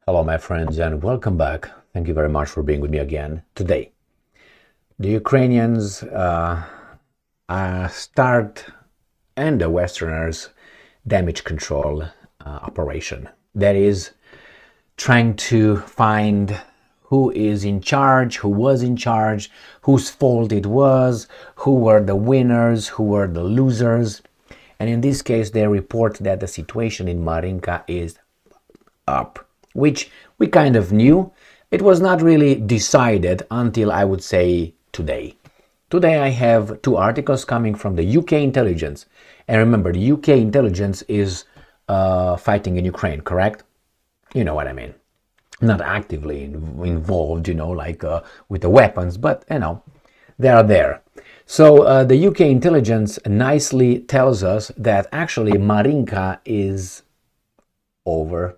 Hello, my friends, and welcome back. Thank you very much for being with me again today. The Ukrainians start and the Westerners damage control operation. That is trying to find who is in charge, who was in charge, whose fault it was, who were the winners, who were the losers. And in this case, they report that the situation in Marinka is up, which we kind of knew. It was not really decided until, I would say, today. Today I have two articles coming from the UK intelligence. And remember, the UK intelligence is fighting in Ukraine, correct? You know what I mean. Not actively involved, like with the weapons, but, they are there. So the UK intelligence nicely tells us that actually Marinka is over.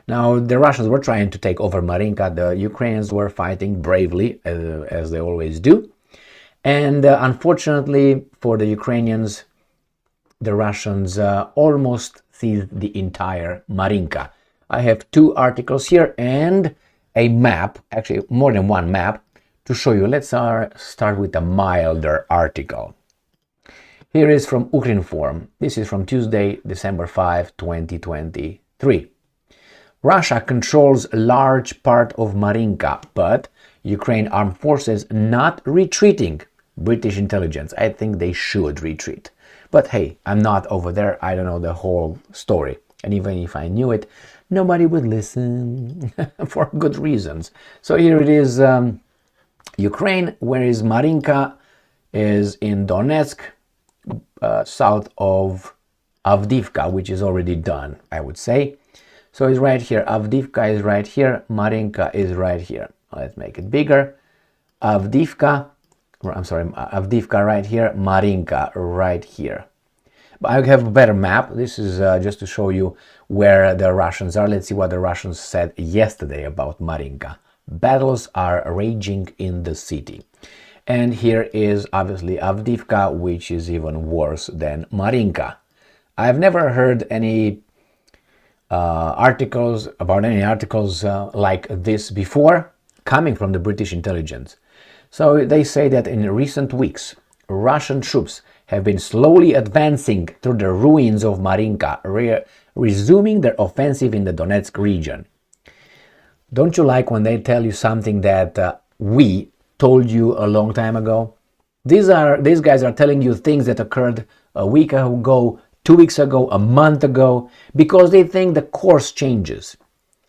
Now, the Russians were trying to take over Marinka. The Ukrainians were fighting bravely, as they always do. And unfortunately for the Ukrainians, the Russians almost seized the entire Marinka. I have two articles here and a map, actually more than one map, to show you. Let's start with a milder article. Here is from Ukrinform. This is from Tuesday, December 5, 2023. Russia controls a large part of Marinka, but Ukraine armed forces not retreating. British intelligence. I think they should retreat. But hey, I'm not over there. I don't know the whole story. And even if I knew it, nobody would listen for good reasons. So here it is, Ukraine, whereas Marinka is in Donetsk, south of Avdiivka, which is already done, I would say. So it's right here. Avdiivka is right here. Marinka is right here. Let's make it bigger. Avdiivka right here. Marinka right here. But I have a better map. This is just to show you where the Russians are. Let's see what the Russians said yesterday about Marinka. Battles are raging in the city. And here is obviously Avdiivka, which is even worse than Marinka. I've never heard any articles like this before coming from the British intelligence. So they say that in recent weeks, Russian troops have been slowly advancing through the ruins of Marinka, resuming their offensive in the Donetsk region. Don't you like when they tell you something that we told you a long time ago? These guys are telling you things that occurred a week ago, 2 weeks ago, a month ago, because they think the course changes,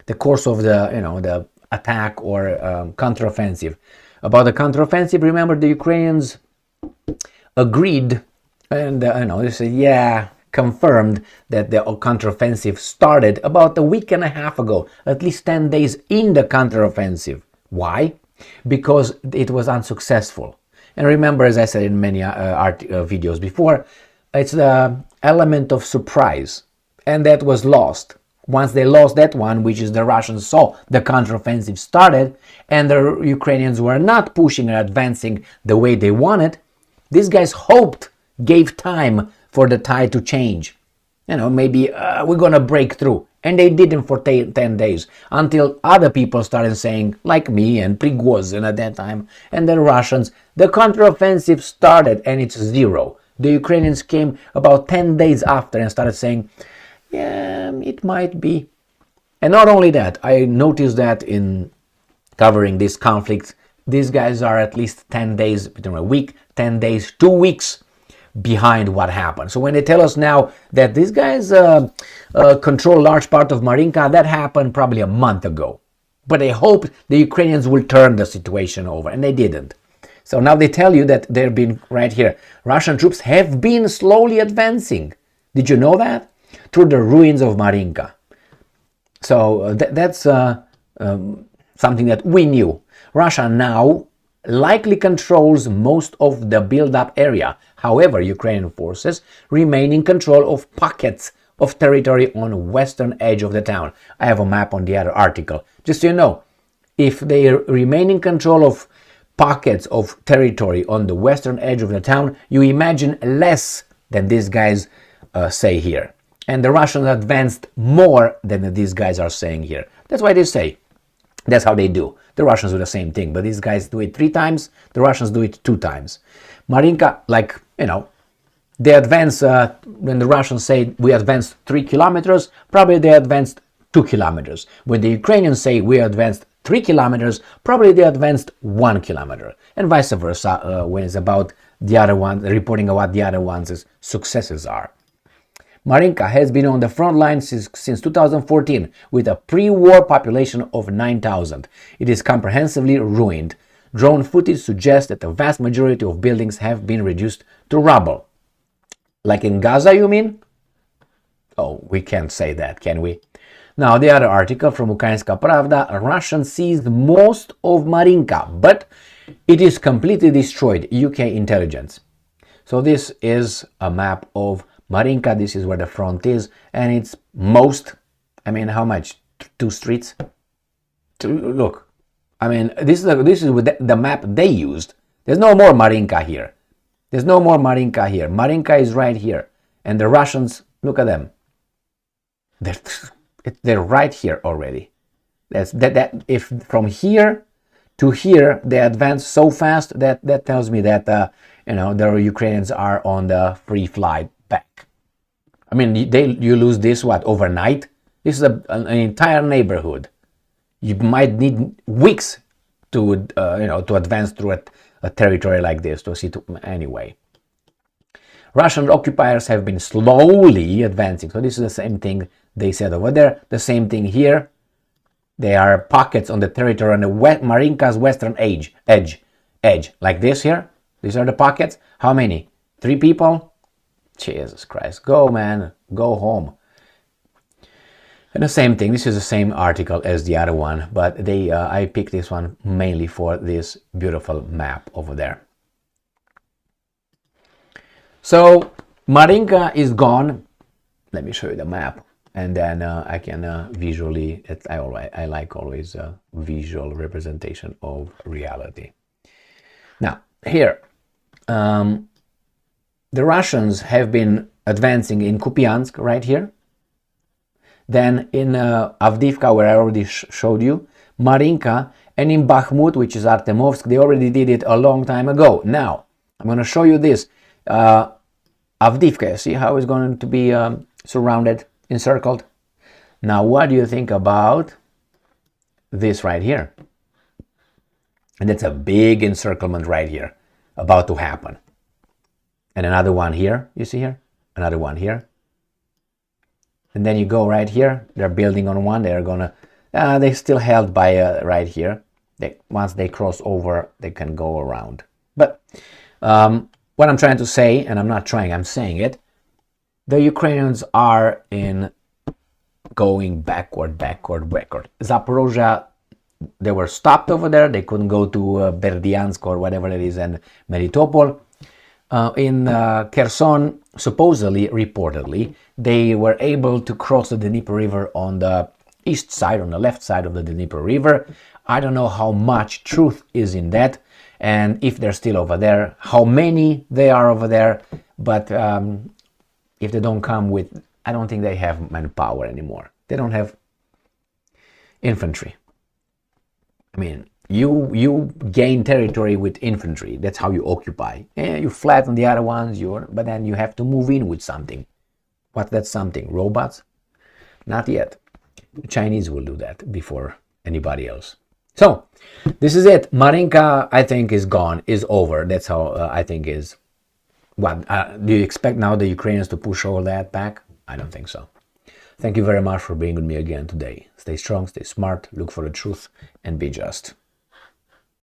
the course of the attack or counteroffensive. About the counteroffensive, remember the Ukrainians agreed, and they said, confirmed that the counteroffensive started about a week and a half ago, at least 10 days in the counteroffensive. Why? Because it was unsuccessful. And remember, as I said in many videos before, it's the element of surprise, and that was lost. Once they lost that one, which is the Russians saw the counteroffensive started, and the Ukrainians were not pushing and advancing the way they wanted, these guys gave time for the tide to change. Maybe we're going to break through. And they didn't for 10 days, until other people started saying, like me and Prigozhin at that time, and the Russians, the counteroffensive started and it's zero. The Ukrainians came about 10 days after and started saying, yeah, it might be. And not only that, I noticed that in covering this conflict, these guys are at least 10 days, between a week, 10 days, 2 weeks behind what happened. So when they tell us now that these guys control a large part of Marinka, that happened probably a month ago. But they hoped the Ukrainians will turn the situation over, and they didn't. So now they tell you that they've been right here. Russian troops have been slowly advancing. Did you know that? Through the ruins of Marinka. So that's something that we knew. Russia now likely controls most of the build-up area. However, Ukrainian forces remain in control of pockets of territory on the western edge of the town. I have a map on the other article. Just so you know, if they remain in control of pockets of territory on the western edge of the town, you imagine less than these guys say here. And the Russians advanced more than these guys are saying here. That's why they say. That's how they do. The Russians do the same thing, but these guys do it 3 times, the Russians do it 2 times. Marinka, like, they advance, when the Russians say we advanced 3 kilometers, probably they advanced 2 kilometers. When the Ukrainians say we advanced 3 kilometers, probably they advanced 1 kilometer. And vice versa, when it's about the other one, reporting what the other one's successes are. Marinka has been on the front line since 2014 with a pre-war population of 9,000. It is comprehensively ruined. Drone footage suggests that the vast majority of buildings have been reduced to rubble. Like in Gaza, you mean? Oh, we can't say that, can we? Now, the other article from Ukrainska Pravda, Russians seized most of Marinka, but it is completely destroyed, UK intelligence. So this is a map of Marinka, this is where the front is, and it's how much? 2 streets? Look, this is with the map they used. There's no more Marinka here. Marinka is right here. And the Russians, look at them. They're right here already. If from here to here they advance so fast, that tells me that the Ukrainians are on the free flight back. You lose this overnight? This is an entire neighborhood. You might need weeks to advance through a territory like this to see. Anyway, Russian occupiers have been slowly advancing. So this is the same thing they said over there. The same thing here. There are pockets on the territory on the Marinka's western edge, like this here. These are the pockets. How many? 3 people? Jesus Christ. Go, man. Go home. And the same thing. This is the same article as the other one, but I picked this one mainly for this beautiful map over there. So Marinka is gone. Let me show you the map, and then I can visually. I like always visual representation of reality. Now here. The Russians have been advancing in Kupiansk right here. Then in Avdiivka, where I already showed you, Marinka, and in Bakhmut, which is Artemovsk, they already did it a long time ago. Now, I'm going to show you this. Avdiivka, see how it's going to be surrounded, encircled? Now, what do you think about this right here? And that's a big encirclement right here, about to happen. And another one here, you see here? Another one here. And then you go right here, they're building on one, they're gonna, they're still held by right here. Once they cross over, they can go around. But what I'm trying to say, and I'm saying it, the Ukrainians are going backward. Zaporozhye, they were stopped over there, they couldn't go to Berdyansk or whatever it is, and Melitopol. In Kherson, reportedly, they were able to cross the Dnieper River on the east side, on the left side of the Dnieper River. I don't know how much truth is in that, and if they're still over there, how many they are over there, but if they don't come with, I don't think they have manpower anymore. They don't have infantry. You gain territory with infantry. That's how you occupy. You flatten the other ones, but then you have to move in with something. What's that something? Robots? Not yet. The Chinese will do that before anybody else. So, this is it. Marinka, I think, is gone, is over. That's how I think is. What? Do you expect now the Ukrainians to push all that back? I don't think so. Thank you very much for being with me again today. Stay strong, stay smart, look for the truth, and be just.